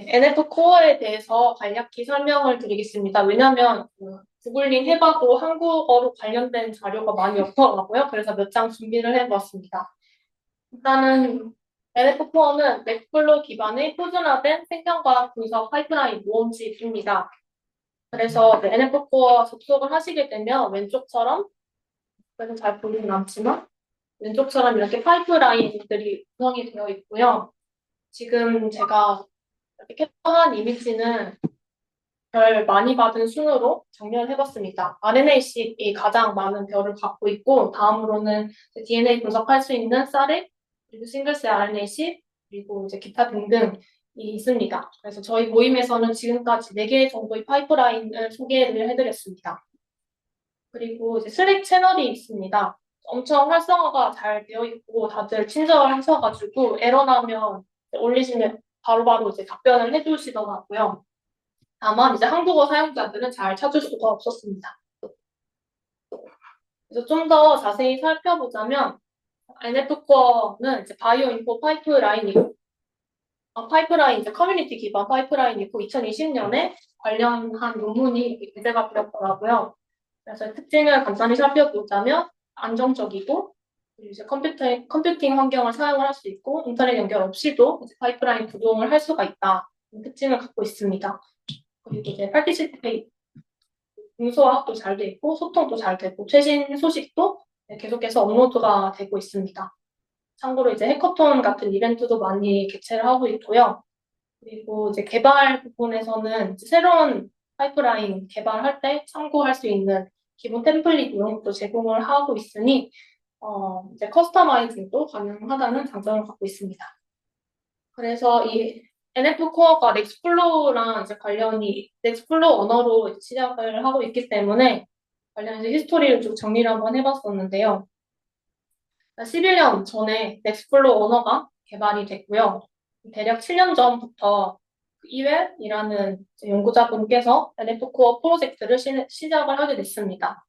NF 코어에 대해서 간략히 설명을 드리겠습니다. 왜냐하면 구글링 해봐도 한국어로 관련된 자료가 많이 없더라고요. 그래서 몇 장 준비를 해보았습니다. 일단은 NF 코어는 맥플로 기반의 표준화된 생성과학 분석 파이프라인 모음집입니다. 그래서 NF 코어 접속을 하시게 되면 왼쪽처럼, 그래서 잘 보이진 않지만 왼쪽처럼 이렇게 파이프라인들이 구성이 되어 있고요. 지금 제가 이렇게 캡처한 이미지는 별 많이 받은 순으로 정렬해봤습니다. RNA-seq이 가장 많은 별을 갖고 있고, 다음으로는 DNA 분석할 수 있는 쌀에, 그리고 싱글셀 RNA-seq, 그리고 이제 기타 등등이 있습니다. 그래서 저희 모임에서는 지금까지 4개 정도의 파이프라인을 소개를 해드렸습니다. 그리고 이제 슬랙 채널이 있습니다. 엄청 활성화가 잘 되어 있고, 다들 친절하셔가지고, 에러 나면 올리시면 바로바로 이제 답변을 해주시더라고요. 다만 이제 한국어 사용자들은 잘 찾을 수가 없었습니다. 그래서 좀 더 자세히 살펴보자면 NF-코어는 이제 바이오 인포 파이프라인이고 파이프라인 이제 커뮤니티 기반 파이프라인이고 2020년에 관련한 논문이 게재가 되었더라고요. 그래서 특징을 간단히 살펴보자면 안정적이고 그리고 이제 컴퓨팅 환경을 사용을 할 수 있고 인터넷 연결 없이도 이제 파이프라인 구동을 할 수가 있다. 특징을 갖고 있습니다. 그리고 이제 파티시페이트 문서화도 잘 돼 있고 소통도 잘 되고 최신 소식도 계속해서 업로드가 되고 있습니다. 참고로 이제 해커톤 같은 이벤트도 많이 개최를 하고 있고요. 그리고 이제 개발 부분에서는 이제 새로운 파이프라인 개발할 때 참고할 수 있는 기본 템플릿 이런 것도 제공을 하고 있으니 이제 커스터마이징도 가능하다는 장점을 갖고 있습니다. 그래서 이 NF 코어가 넥스플로우랑 이제 관련이 넥스플로우 언어로 시작을 하고 있기 때문에 관련해서 히스토리를 좀 정리를 한번 해봤었는데요. 11년 전에 넥스플로우 언어가 개발이 됐고요. 대략 7년 전부터 이웰이라는 연구자분께서 NF 코어 프로젝트를 시작을 하게 됐습니다.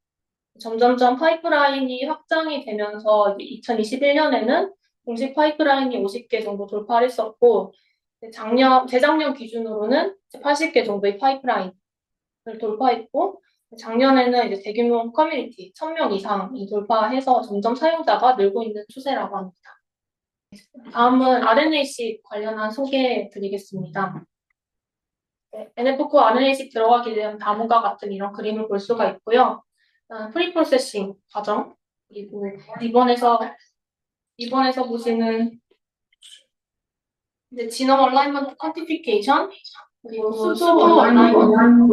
점점점 파이프라인이 확장이 되면서 2021년에는 공식 파이프라인이 50개 정도 돌파를 했었고, 재작년 기준으로는 80개 정도의 파이프라인을 돌파했고, 작년에는 이제 대규모 커뮤니티 1000명 이상이 돌파해서 점점 사용자가 늘고 있는 추세라고 합니다. 다음은 RNA-seq 관련한 소개해 드리겠습니다. NF-코 RNA-seq 들어가게 되면 다음과 같은 이런 그림을 볼 수가 있고요. 프리프로세싱 과정, 그리고 이번에서 보시는 이제 지놈 얼라이먼트 퀀티피케이션, 그리고 수도 얼라이먼트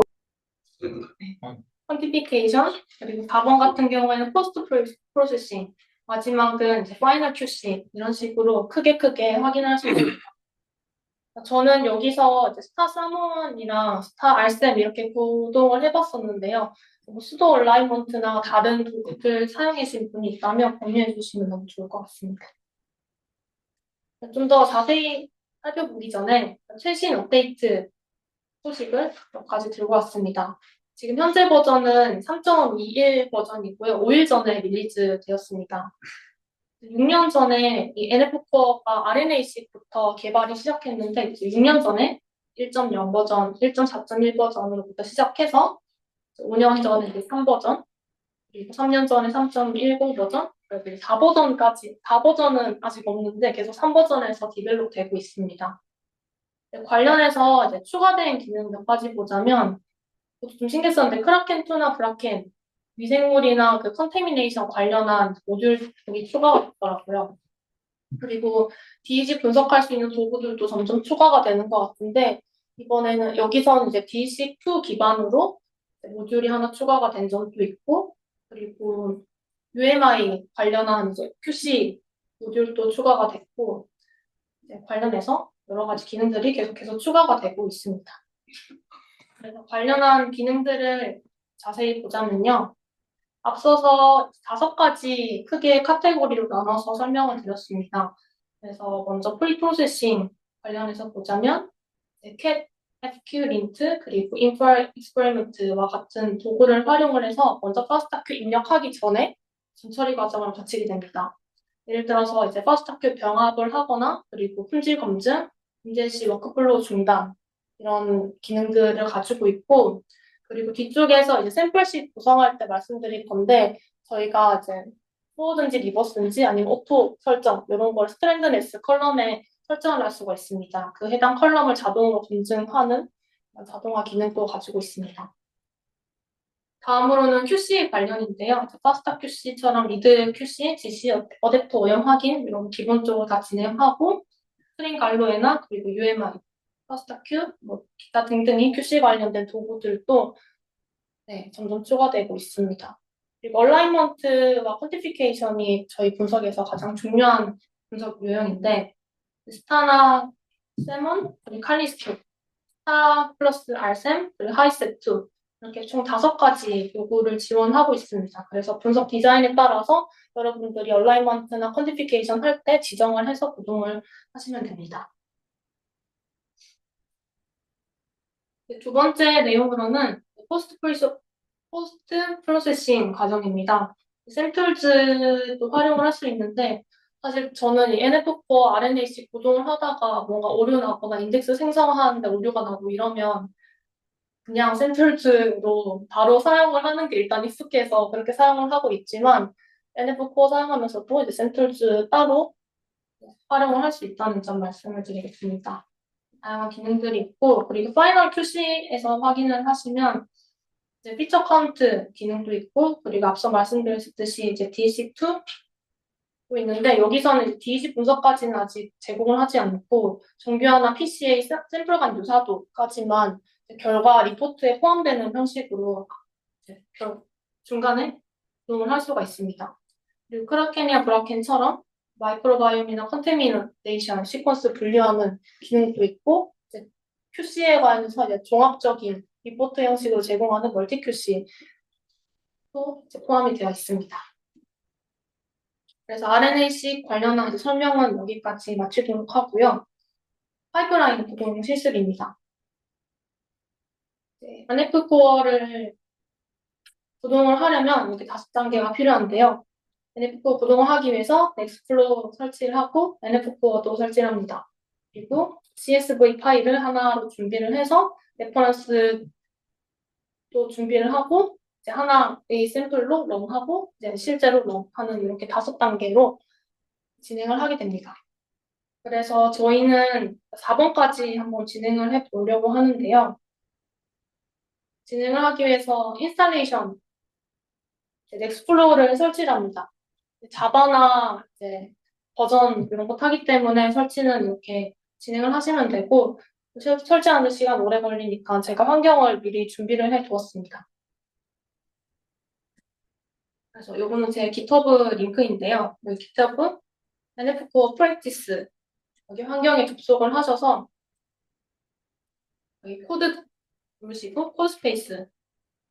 퀀티피케이션, 그리고 4번 같은 경우에는 포스트 프로세싱, 마지막은 이제 파이널 QC 이런 식으로 크게 확인할 수 있습니다. 저는 여기서 이제 스타 사몬이랑 스타 알셈 이렇게 구동을 해봤었는데요. 뭐 수도 얼라이먼트나 다른 도구들 사용하신 분이 있다면 공유해 주시면 너무 좋을 것 같습니다. 좀 더 자세히 살펴보기 전에 최신 업데이트 소식을 몇 가지 들고 왔습니다. 지금 현재 버전은 3.21 버전이고요. 5일 전에 릴리즈 되었습니다. 6년 전에 이 NF-코어가 RNA-seq부터 개발이 시작했는데 6년 전에 1.0 버전, 1.4.1 버전으로부터 시작해서 5년 전에 3버전, 그리고 3년 전에 3.10 버전, 그리고 4버전까지, 4버전은 아직 없는데 계속 3버전에서 디벨롭 되고 있습니다. 관련해서 이제 추가된 기능 몇 가지 보자면 좀 신기했었는데 크라켄2나 브라켄 미생물이나 그 컨테미네이션 관련한 모듈이 추가가 됐더라고요. 그리고 DEG 분석할 수 있는 도구들도 점점 추가가 되는 것 같은데 이번에는 여기서는 이제 DC2 기반으로 모듈이 하나 추가가 된 점도 있고 그리고 UMI 관련한 이제 QC 모듈도 추가가 됐고 관련해서 여러 가지 기능들이 계속해서 추가가 되고 있습니다. 그래서 관련한 기능들을 자세히 보자면요. 앞서서 5가지 크게 카테고리로 나눠서 설명을 드렸습니다. 그래서 먼저 프리프로세싱 관련해서 보자면 캣, FQLint, 그리고 인프라 익스페리먼트와 같은 도구를 활용을 해서 먼저 파스타큐 입력하기 전에 전처리 과정을 거치게 됩니다. 예를 들어서 이제 파스타큐 병합을 하거나 그리고 품질 검증, 문제 시 워크플로우 중단, 이런 기능들을 가지고 있고, 그리고 뒤쪽에서 이제 샘플식 구성할 때 말씀드릴 건데, 저희가 이제 포워든지 리버스인지 아니면 오토 설정, 이런 걸 스트렝드네스 컬럼에 설정을 할 수가 있습니다. 그 해당 컬럼을 자동으로 검증하는 자동화 기능도 가지고 있습니다. 다음으로는 QC 관련인데요. 파스타 QC처럼 리드 QC, GC 어댑터 오염 확인 이런 기본적으로 다 진행하고 스트링 갈로에나 그리고 UMI, 파스타 Q, 뭐 기타 등등의 QC 관련된 도구들도 점점 추가되고 있습니다. 그리고 얼라이먼트와 퀀티피케이션이 저희 분석에서 가장 중요한 분석 유형인데 스타나 세몬, 그리고 칼리스토, 스타 플러스 알셈, 그리고 하이세트 이렇게 총 5가지 요구를 지원하고 있습니다. 그래서 분석 디자인에 따라서 여러분들이 얼라이먼트나 퀀티피케이션 할 때 지정을 해서 구동을 하시면 됩니다. 두 번째 내용으로는 포스트 프로세싱 과정입니다. 샘툴즈도 활용을 할 수 있는데 사실 저는 이 NF4 RNA-seq 구동을 하다가 뭔가 오류 나거나 인덱스 생성하는데 오류가 나고 이러면 그냥 샘툴즈로 바로 사용을 하는 게 일단 익숙해서 그렇게 사용을 하고 있지만 NF4 사용하면서도 이제 샘툴즈 따로 활용을 할 수 있다는 점 말씀을 드리겠습니다. 다양한 기능들이 있고 그리고 파이널 QC에서 확인을 하시면 이제 피처 카운트 기능도 있고 그리고 앞서 말씀드렸듯이 이제 DEC2도 있는데 여기서는 이제 DEC 분석까지는 아직 제공을 하지 않고 정교화나 PCA 샘플 간 유사도까지만 결과 리포트에 포함되는 형식으로 이제 중간에 구동을 할 수가 있습니다. 그리고 크라켄이나 브라켄처럼 마이크로바이옴이나 컨테미네이션 시퀀스 분류하는 기능도 있고 이제 QC에 관해서 이제 종합적인 리포트 형식으로 제공하는 멀티 QC도 포함이 되어 있습니다. 그래서 RNA-seq 관련한 이제 설명은 여기까지 마치도록 하고요. 파이프라인 구동 실습입니다. NF 코어를 구동을 하려면 이렇게 5단계가 필요한데요. NF 코어 구동을 하기 위해서 넥스플로 설치를 하고 NF 코어도 설치를 합니다. 그리고 CSV 파일을 하나로 준비를 해서 레퍼런스도 준비를 하고 이제 하나의 샘플로 런하고 이제 실제로 런하는 이렇게 5단계로 진행을 하게 됩니다. 그래서 저희는 4번까지 한번 진행을 해보려고 하는데요. 진행을 하기 위해서 인스탈레이션 넥스플로어를 설치를 합니다. 자바나 이제 버전 이런 거 타기 때문에 설치는 이렇게 진행을 하시면 되고 설치하는 시간 오래 걸리니까 제가 환경을 미리 준비를 해 두었습니다. 그래서 이거는 제 GitHub 링크인데요. 여기 GitHub NF4 프랙티스 여기 환경에 접속을 하셔서 여기 코드 누르시고 코드 스페이스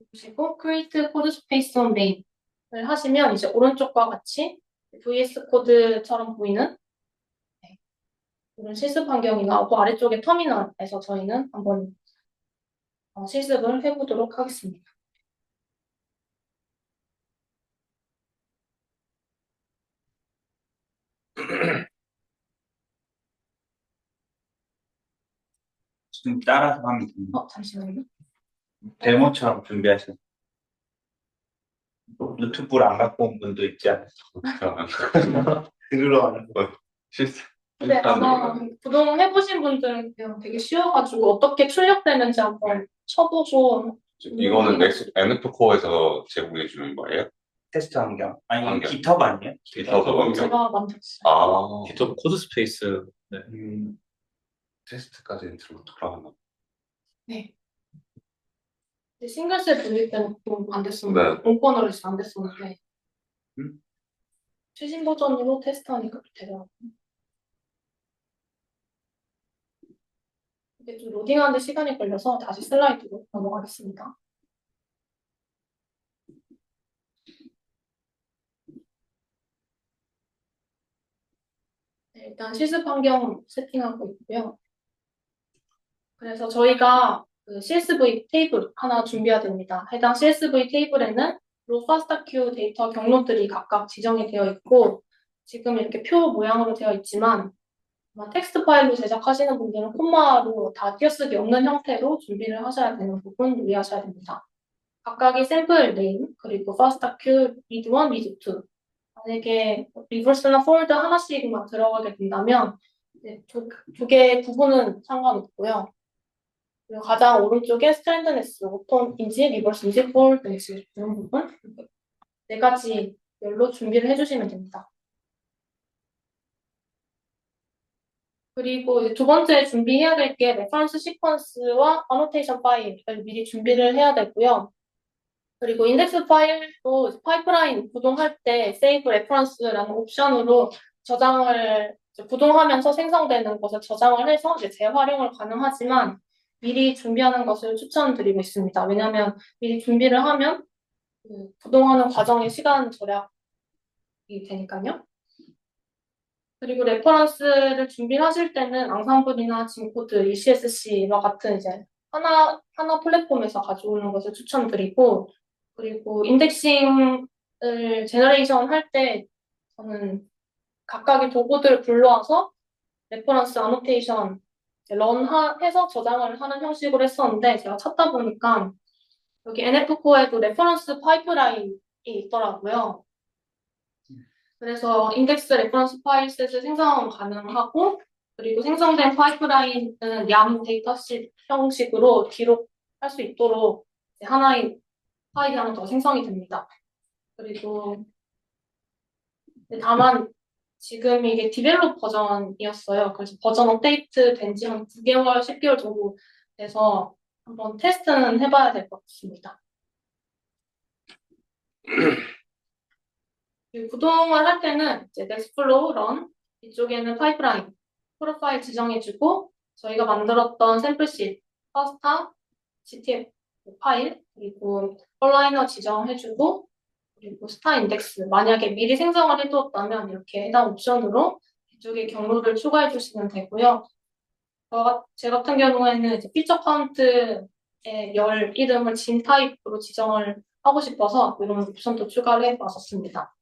누르시고 create code space on main을 하시면 이제 오른쪽과 같이 VS 코드처럼 보이는 이런 실습 환경이 나오고 아래쪽에 터미널에서 저희는 한번 실습을 해보도록 하겠습니다. 지금 따라서 하면 됩니다. 잠시만요. 데모처럼 준비하시면 노트북을 안 갖고 온 분도 있지 않을까? 들으러 가는 거 실수. 근데 아마 구동 해보신 분들은 그냥 되게 쉬워가지고 어떻게 출력되는지 한번 쳐보고 이거는 NF4에서 제공해 주는 거예요? 테스트 환경. 아니 환경. GitHub 아니에요? GitHub 환경. 제가 만들었어요. 아, GitHub 코드 스페이스. 네. 테스트까지는 돌아가나? 네. 근데 싱글셋 돌릴 때는 좀 안 됐었는데 네. 공권으로 해서 안 됐었는데 음? 최신 버전으로 테스트하니까 되더라고요. 이게 좀 로딩하는데 시간이 걸려서 다시 슬라이드로 넘어가겠습니다. 네, 일단 실습 환경 세팅하고 있고요. 그래서 저희가 그 CSV 테이블 하나 준비해야 됩니다. 해당 CSV 테이블에는 로 파스타큐 데이터 경로들이 각각 지정이 되어 있고 지금 이렇게 표 모양으로 되어 있지만 아마 텍스트 파일로 제작하시는 분들은 콤마로 다 띄어쓰기 없는 형태로 준비를 하셔야 되는 부분 유의하셔야 됩니다. 각각의 샘플 네임, 그리고 fast q, read 1, read 2. 만약에 리버스나 폴드 하나씩만 들어가게 된다면 두 개의 부분은 상관없고요. 그리고 가장 오른쪽에 스트랜드네스, 오톤인지 리버스인지 폴드인지 이런 부분 네 가지 열로 준비를 해주시면 됩니다. 그리고 이제 두 번째 준비해야 될 게 레퍼런스 시퀀스와 어노테이션 파일을 미리 준비를 해야 되고요. 그리고 인덱스 파일도 이제 파이프라인 구동할 때 save reference라는 옵션으로 저장을 이제 구동하면서 생성되는 것을 저장을 해서 이제 재활용을 가능하지만 미리 준비하는 것을 추천드리고 있습니다. 왜냐하면 미리 준비를 하면 그 구동하는 과정의 시간 절약이 되니까요. 그리고 레퍼런스를 준비하실 때는 앙상블이나 진코드, ECSC와 같은 이제 하나 플랫폼에서 가져오는 것을 추천드리고, 그리고 인덱싱을 제너레이션 할 때 저는 각각의 도구들을 불러와서 레퍼런스 아노테이션 해서 저장을 하는 형식으로 했었는데 제가 찾다 보니까 여기 NF4에도 레퍼런스 파이프라인이 있더라고요. 그래서 인덱스 레퍼런스 파일셋을 생성 가능하고 그리고 생성된 파이프라인은 얌 데이터십 형식으로 기록할 수 있도록 하나의 파일이 하나 더 생성이 됩니다. 그리고 다만 지금 이게 디벨롭 버전이었어요. 그래서 버전 업데이트 된 지 한 9개월, 10개월 정도 돼서 한번 테스트는 해봐야 될 것 같습니다. 그리고 구동을 할 때는 이제 넥스플로우, 런 이쪽에는 파이프라인, 프로파일 지정해주고 저희가 만들었던 샘플sheet, 파스타, GTF 파일, 그리고 컬라이너 지정해주고 그리고 스타 인덱스 만약에 미리 생성을 해두었다면 이렇게 해당 옵션으로 이쪽에 경로를 추가해 주시면 되고요. 제 같은 경우에는 이제 피처 카운트의 열 이름을 진 타입으로 지정을 하고 싶어서 이런 옵션도 추가를 해봤었습니다.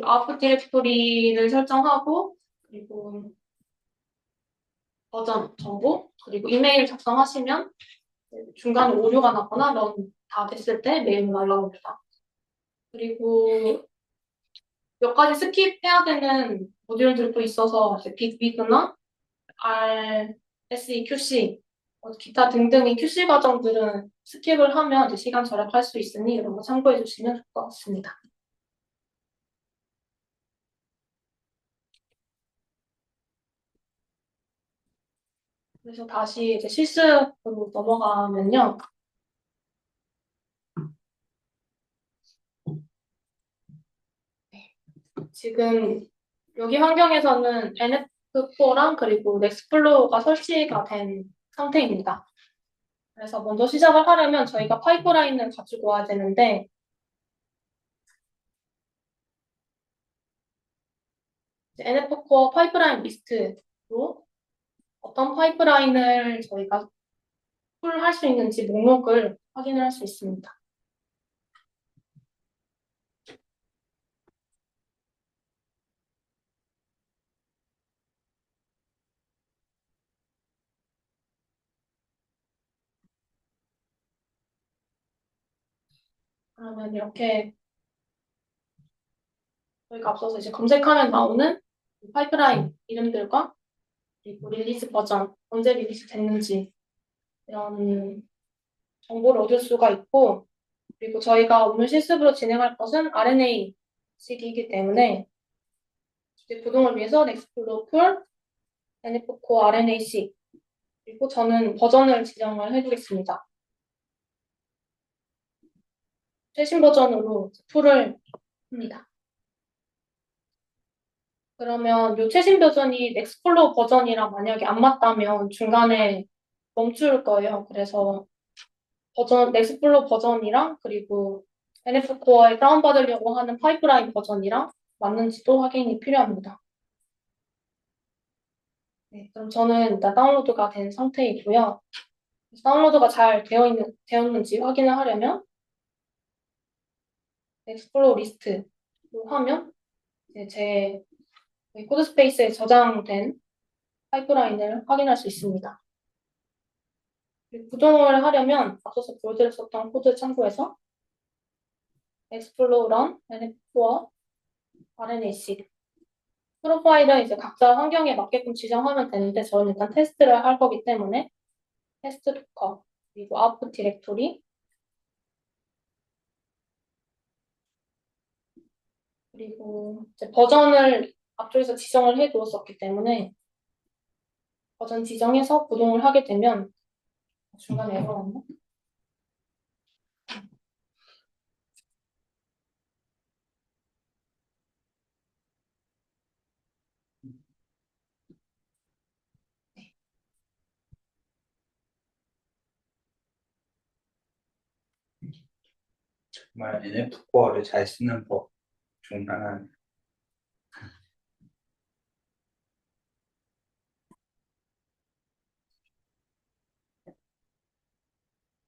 아웃풋 디렉토리를 설정하고 그리고 버전 정보 그리고 이메일 작성하시면 중간에 오류가 나거나 런 다 됐을 때 메일 날라옵니다. 그리고 몇 가지 스킵해야 되는 모듈들도 있어서 빅위그나 R, SE, QC, 기타 등등의 QC 과정들은 스킵을 하면 이제 시간 절약할 수 있으니 이런 거 참고해 주시면 좋을 것 같습니다. 그래서 다시 이제 실습으로 넘어가면요. 지금 여기 환경에서는 NF4랑 그리고 넥스플로우가 설치가 된 상태입니다. 그래서 먼저 시작을 하려면 저희가 파이프라인을 가지고 와야 되는데 NF4 파이프라인 리스트로 어떤 파이프라인을 저희가 풀할 수 있는지 목록을 확인을 할 수 있습니다. 그러면 이렇게 저희가 앞서서 이제 검색하면 나오는 파이프라인 이름들과 그리고 릴리즈 버전, 언제 릴리즈 됐는지 이런 정보를 얻을 수가 있고 그리고 저희가 오늘 실습으로 진행할 것은 RNA 식이기 때문에 이제 구동을 위해서 넥스플로 풀, NF4 RNA-seq 그리고 저는 버전을 지정을 해두겠습니다. 최신 버전으로 풀을 합니다. 그러면 이 최신 버전이 넥스플로어 버전이랑 만약에 안 맞다면 중간에 멈출 거예요. 그래서 넥스플로어 버전이랑 그리고 NF4에 다운받으려고 하는 파이프라인 버전이랑 맞는지도 확인이 필요합니다. 네, 그럼 저는 일단 다운로드가 된 상태이고요. 다운로드가 잘 되었는지 확인을 하려면 엑스플로어 리스트로 하면 이제 제 코드 스페이스에 저장된 파이프라인을 확인할 수 있습니다. 구동을 하려면 앞서서 보여드렸었던 코드 참고해서 explore, run, nf4, rnac 프로파일은 이제 각자 환경에 맞게끔 지정하면 되는데 저는 일단 테스트를 할 거기 때문에 테스트 도커 그리고 아웃풋 디렉토리 그리고 이제 버전을 앞쪽에서 지정을 해 두었었기 때문에 버전 지정해서 구동을 하게 되면 중간에 에러가 왔나? 정말 NF 코어를 잘 쓰는 법 중 하나는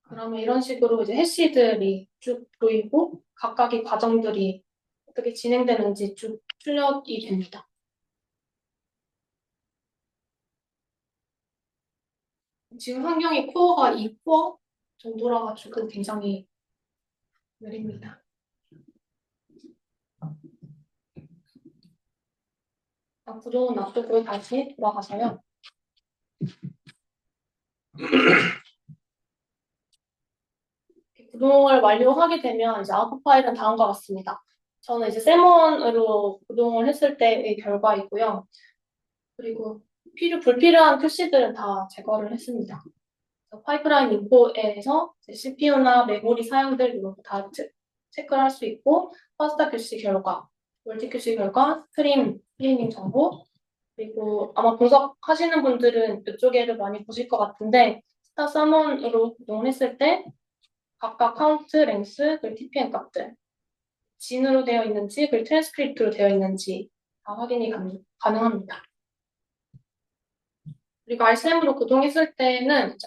그러면 이런 식으로 이제 해시들이 쭉 보이고 각각의 과정들이 어떻게 진행되는지 쭉 출력이 됩니다. 지금 환경이 코어가 2코어 정도라 가지고 굉장히 느립니다. 구동은 놔두고 다시 돌아가서요. 구동을 완료하게 되면 이제 아웃풋 파일은 다음과 같습니다. 저는 이제 세몬으로 구동을 했을 때의 결과이고요. 그리고 불필요한 표시들은 다 제거를 했습니다. 파이프라인 인포에서 CPU나 메모리 사용들 이런 거 다 체크를 할 수 있고 파스타 QC 결과, 멀티 QC 결과, 스트리밍 정보 그리고 아마 분석하시는 분들은 이쪽에를 많이 보실 것 같은데 스타 사몬으로 구동을 했을 때 각각 카운트, 랭스, 그리고 TPM 값들 진으로 되어 있는지 그리고 트랜스크립트로 되어 있는지 다 확인이 가능합니다. 그리고 RCM으로 구동했을 때는 이제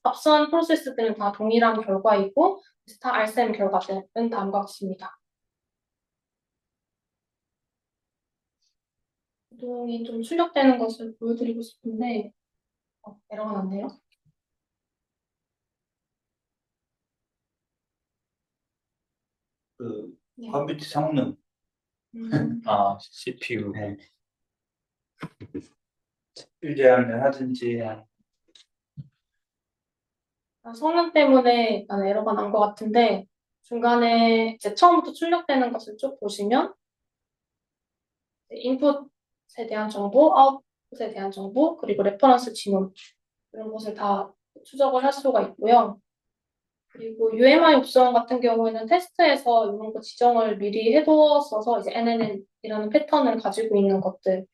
앞선 프로세스들은 다 동일한 결과이고 스타 RCM 결과들은 다음과 같습니다. 구동이 좀 출력되는 것을 보여드리고 싶은데 에러가 났네요. 그 네. 컴퓨터 성능 아, CPU. 네. 제한을 하든지 성능 때문에 약간 에러가 난 것 같은데 중간에 이제 처음부터 출력되는 것을 쭉 보시면 인풋에 대한 정보, 아웃풋에 대한 정보, 그리고 레퍼런스 지문 이런 것을 다 추적을 할 수가 있고요. 그리고 UMI 옵션 같은 경우에는 테스트에서 이런 거 지정을 미리 해두었어서 이제 NNN이라는 패턴을 가지고 있는 것들에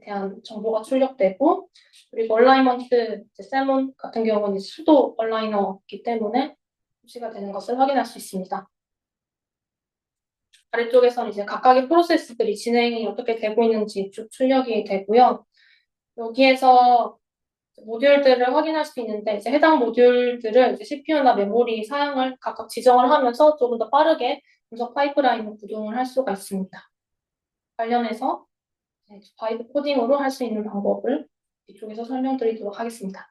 대한 정보가 출력되고 그리고 얼라이먼트, 세몬 같은 경우는 수도 얼라이너이기 때문에 표시가 되는 것을 확인할 수 있습니다. 아래쪽에서는 이제 각각의 프로세스들이 진행이 어떻게 되고 있는지 쭉 출력이 되고요. 여기에서 모듈들을 확인할 수 있는데 이제 해당 모듈들을 이제 CPU나 메모리 사양을 각각 지정을 하면서 조금 더 빠르게 분석 파이프라인을 구동을 할 수가 있습니다. 관련해서 바이브 코딩으로 할 수 있는 방법을 이쪽에서 설명드리도록 하겠습니다.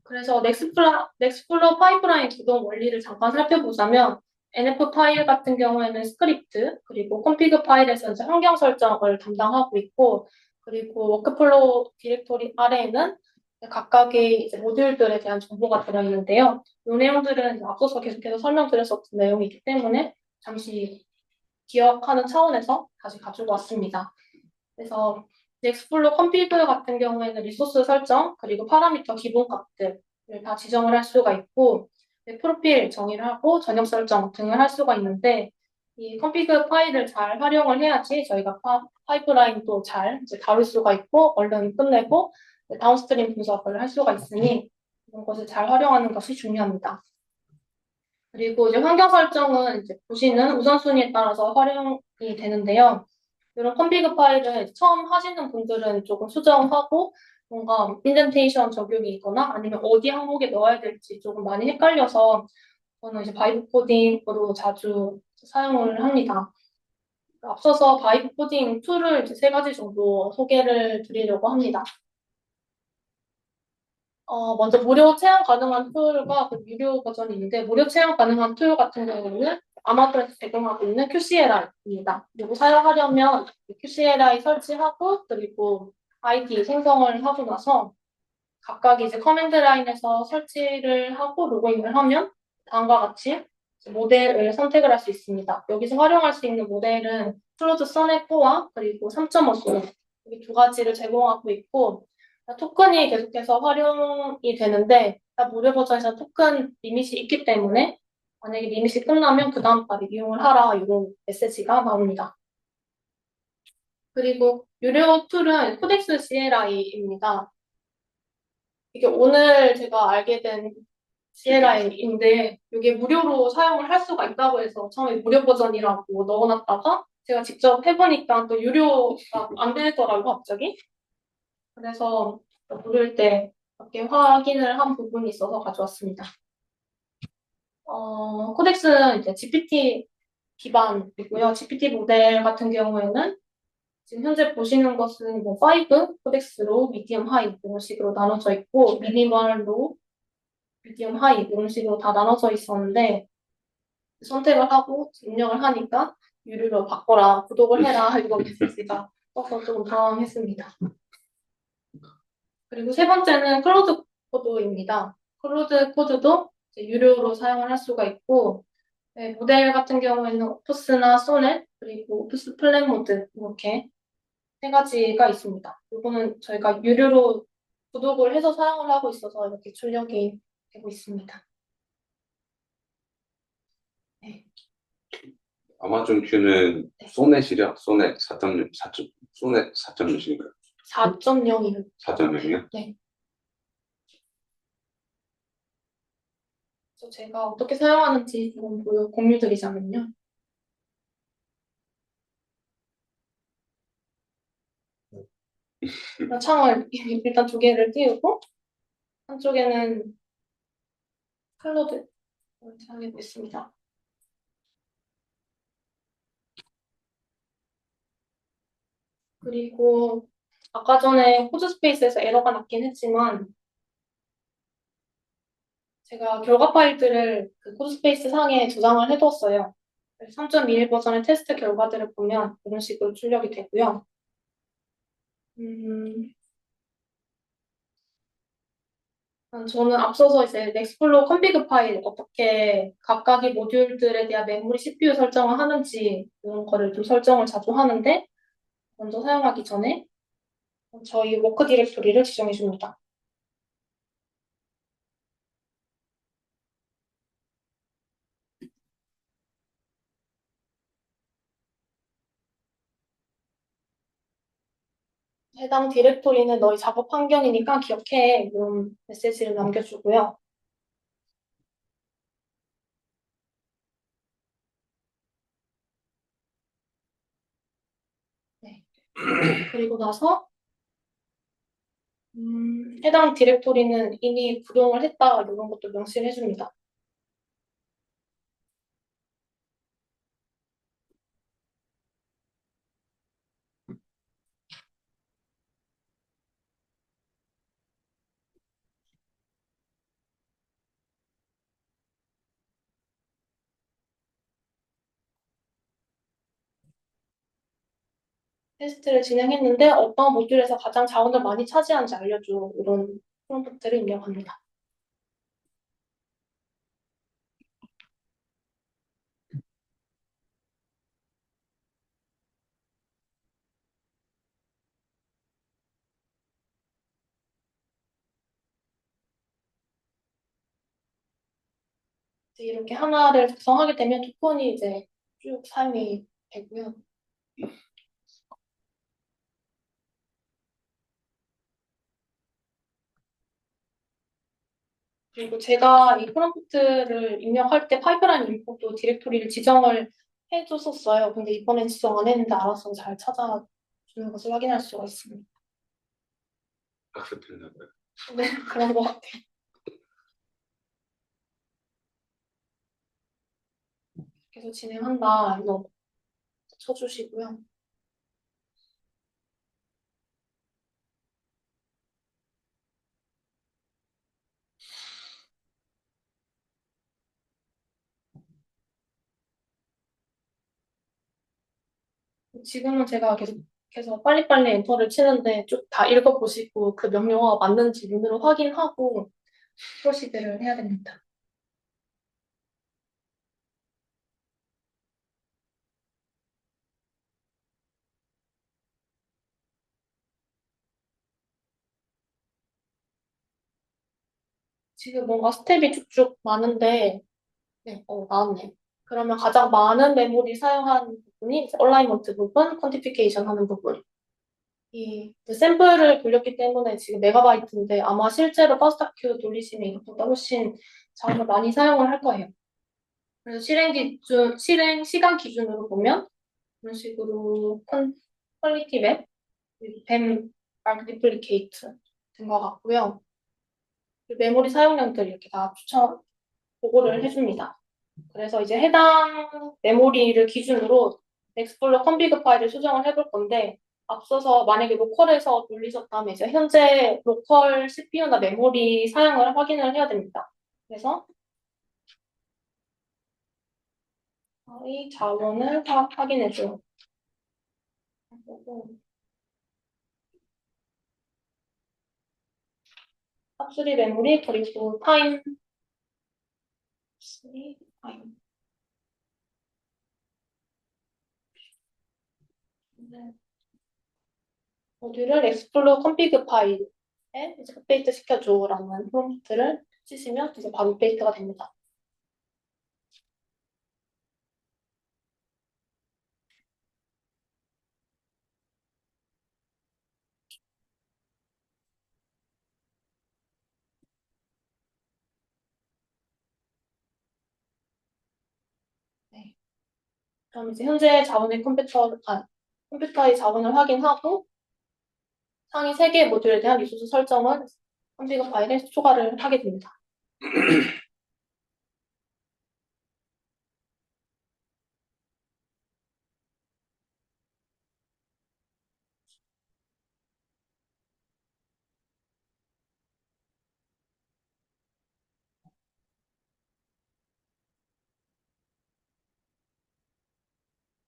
그래서 넥스플로 파이프라인 구동 원리를 잠깐 살펴보자면 NF 파일 같은 경우에는 스크립트 그리고 콘피그 파일에서 이제 환경 설정을 담당하고 있고 그리고 워크플로우 디렉토리 아래에는 각각의 이제 모듈들에 대한 정보가 들어있는데요. 이 내용들은 앞서서 계속해서 설명드렸었던 내용이기 때문에 잠시 기억하는 차원에서 다시 가지고 왔습니다. 그래서 넥스플로 컴피그 같은 경우에는 리소스 설정 그리고 파라미터 기본 값들을 다 지정을 할 수가 있고 프로필 정의를 하고 전역 설정 등을 할 수가 있는데 이 컴피그 파일을 잘 활용을 해야지 저희가 파이프라인도 잘 이제 다룰 수가 있고 얼른 끝내고 다운스트림 분석을 할 수가 있으니 이런 것을 잘 활용하는 것이 중요합니다. 그리고 이제 환경 설정은 이제 보시는 우선순위에 따라서 활용이 되는데요. 이런 컴피그 파일을 처음 하시는 분들은 조금 수정하고 뭔가 인덴테이션 적용이 있거나 아니면 어디 항목에 넣어야 될지 조금 많이 헷갈려서 저는 이제 바이브 코딩으로 자주 사용을 합니다. 앞서서 바이브 코딩 툴을 이제 세 가지 정도 소개를 드리려고 합니다. 먼저 무료 체험 가능한 툴과 그 유료 버전이 있는데, 무료 체험 가능한 툴 같은 경우는 아마존에서 제공하고 있는 QCLI입니다. 그리고 사용하려면 QCLI 설치하고, 그리고 아이디 생성을 하고 나서 각각 이제 커맨드 라인에서 설치를 하고 로그인을 하면 다음과 같이 모델을 선택을 할 수 있습니다. 여기서 활용할 수 있는 모델은 클로드 써넷4와 그리고 3.5 소넷 이 두 가지를 제공하고 있고 토큰이 계속해서 활용이 되는데 무료 버전에서 토큰 리밋이 있기 때문에 만약에 리밋이 끝나면 그 다음 달에 이용을 하라 이런 메시지가 나옵니다. 그리고 유료 툴은 코덱스 CLI입니다. 이게 오늘 제가 알게 된 CLI인데 이게 무료로 사용을 할 수가 있다고 해서 처음에 무료 버전이라고 넣어놨다가 제가 직접 해보니까 또 유료가 안 되더라고요, 갑자기. 그래서 무료일 때 이렇게 확인을 한 부분이 있어서 가져왔습니다. 코덱스는 이제 GPT 기반이고요. GPT 모델 같은 경우에는 지금 현재 보시는 것은 뭐 5 코덱스로 미디엄 하이 이런 식으로 나눠져 있고 미니멀로 미디엄 하이 이런 식으로 다 나눠져 있었는데 선택을 하고 입력을 하니까 유료로 바꿔라 구독을 해라 이거 메시지가 떠서 조금 당황했습니다. 그리고 세 번째는 클로드 코드입니다. 클로드 코드도 이제 유료로 사용을 할 수가 있고 네, 모델 같은 경우에는 오프스나 소넷 그리고 오프스 플랫 모드 이렇게 세 가지가 있습니다. 이거는 저희가 유료로 구독을 해서 사용을 하고 있어서 이렇게 출력이 되고 있습니다. 네. 아마존 큐는 소넷이려? 소넷 4.0, 4. 소넷 4.0인가요? 4.0이요. 4.0이요? 네. 그래서 제가 어떻게 사용하는지 좀 공유드리자면요. 창을 일단 두 개를 띄우고 한쪽에는 클로드를 사용하고 있습니다. 그리고 아까 전에 코드 스페이스에서 에러가 났긴 했지만 제가 결과 파일들을 그 코드 스페이스 상에 저장을 해뒀어요. 3.21 버전의 테스트 결과들을 보면 이런 식으로 출력이 되고요. 저는 앞서서 이제 넥스플로어 컨피그 파일 어떻게 각각의 모듈들에 대한 메모리 CPU 설정을 하는지 이런 거를 좀 설정을 자주 하는데 먼저 사용하기 전에 저희 워크 디렉토리를 지정해 줍니다. 해당 디렉토리는 너희 작업 환경이니까 기억해 이런 메시지를 남겨주고요. 네. 그리고 나서 해당 디렉토리는 이미 구동을 했다 이런 것도 명시를 해줍니다. 테스트를 진행했는데 어떤 모듈에서 가장 자원을 많이 차지하는지 알려줘 이런 프롬프트를 입력합니다. 이렇게 하나를 작성하게 되면 토큰이 이제 쭉 사용이 되고요. 그리고 제가 이 프롬프트를 입력할 때 파이프라인 임포트 디렉토리를 지정을 해줬었어요. 근데 이번엔 지정 안 했는데 알아서 잘 찾아주는 것을 확인할 수가 있습니다. 학습했나 봐요. 네, 그런 것 같아요. 계속 진행한다. 이거 쳐주시고요. 지금은 제가 계속 빨리빨리 엔터를 치는데 쭉 다 읽어보시고 그 명령어가 맞는지 눈으로 확인하고 프로시드를 해야 됩니다. 지금 뭔가 스텝이 쭉쭉 많은데, 네, 나왔네. 그러면 가장 많은 메모리 사용한 부분이 이제 얼라이먼트 부분, 퀀티피케이션 하는 부분. 이 샘플을 돌렸기 때문에 지금 메가바이트인데 아마 실제로 파스타큐 돌리시면 이것보다 훨씬 자원을 많이 사용을 할 거예요. 그래서 실행 시간 기준으로 보면 이런 식으로 퀄리티 맵, 그리고 뱀, 아크 디플리케이트 된 것 같고요. 그리고 메모리 사용량들 이렇게 다 보고를 해줍니다. 그래서 이제 해당 메모리를 기준으로 엑스플로 컴비그 파일을 수정을 해볼 건데 앞서서 만약에 로컬에서 돌리셨다면 이제 현재 로컬 CPU나 메모리 사용을 확인을 해야 됩니다. 그래서 이 자원을 확인해줘요. 그리고 합수리 메모리 그리고 타임 합수리 타임 모듈을 엑스플로 컴피그 파일에 이제 업데이트 시켜줘라는 프롬프트를 치시면 이제 바로 업데이트가 됩니다. 네. 그럼 이제 현재 자원의 컴퓨터의 자원을 확인하고 상위 3개의 모듈에 대한 리소스 설정을 컴피그 파일에 초과를 하게 됩니다.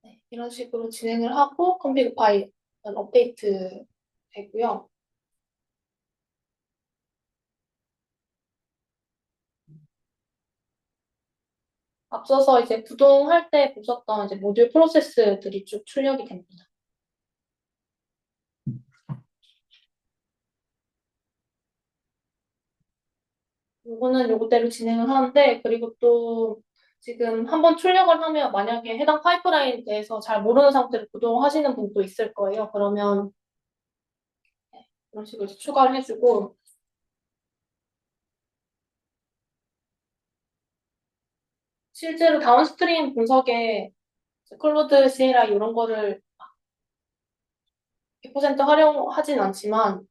네, 이런 식으로 진행을 하고 컴피그 파일은 업데이트 되고요. 앞서서 이제 구동할 때 보셨던 이제 모듈 프로세스들이 쭉 출력이 됩니다. 요거는 요거대로 진행을 하는데, 그리고 또 지금 한번 출력을 하면 만약에 해당 파이프라인에 대해서 잘 모르는 상태로 구동하시는 분도 있을 거예요. 그러면 이런 식으로 추가를 해주고, 실제로 다운스트림 분석에 클로드 시에라 이런 거를 100% 활용하진 않지만,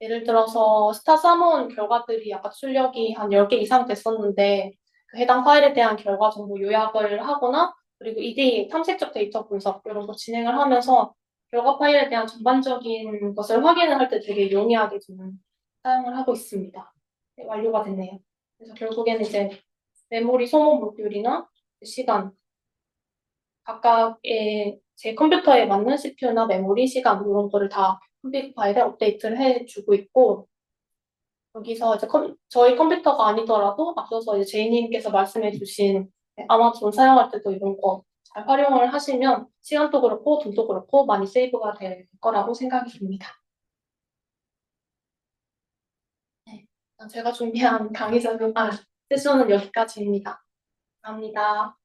예를 들어서 스타 사모은 결과들이 아까 출력이 한 10개 이상 됐었는데 그 해당 파일에 대한 결과 정보 요약을 하거나 그리고 ED 탐색적 데이터 분석 이런 거 진행을 하면서 결과 파일에 대한 전반적인 것을 확인을 할 때 되게 용이하게 좀 사용을 하고 있습니다. 네, 완료가 됐네요. 그래서 결국에는 이제 메모리 소모 모듈이나 시간 각각의 제 컴퓨터에 맞는 CPU나 메모리, 시간 이런 거를 다 컴퓨터 파일에 업데이트를 해주고 있고 여기서 이제 저희 컴퓨터가 아니더라도 앞서서 이제 제이님께서 말씀해주신 아마존 사용할 때도 이런 거 잘 활용을 하시면 시간도 그렇고 돈도 그렇고 많이 세이브가 될 거라고 생각이 듭니다. 네, 제가 준비한 세션은 여기까지입니다. 감사합니다.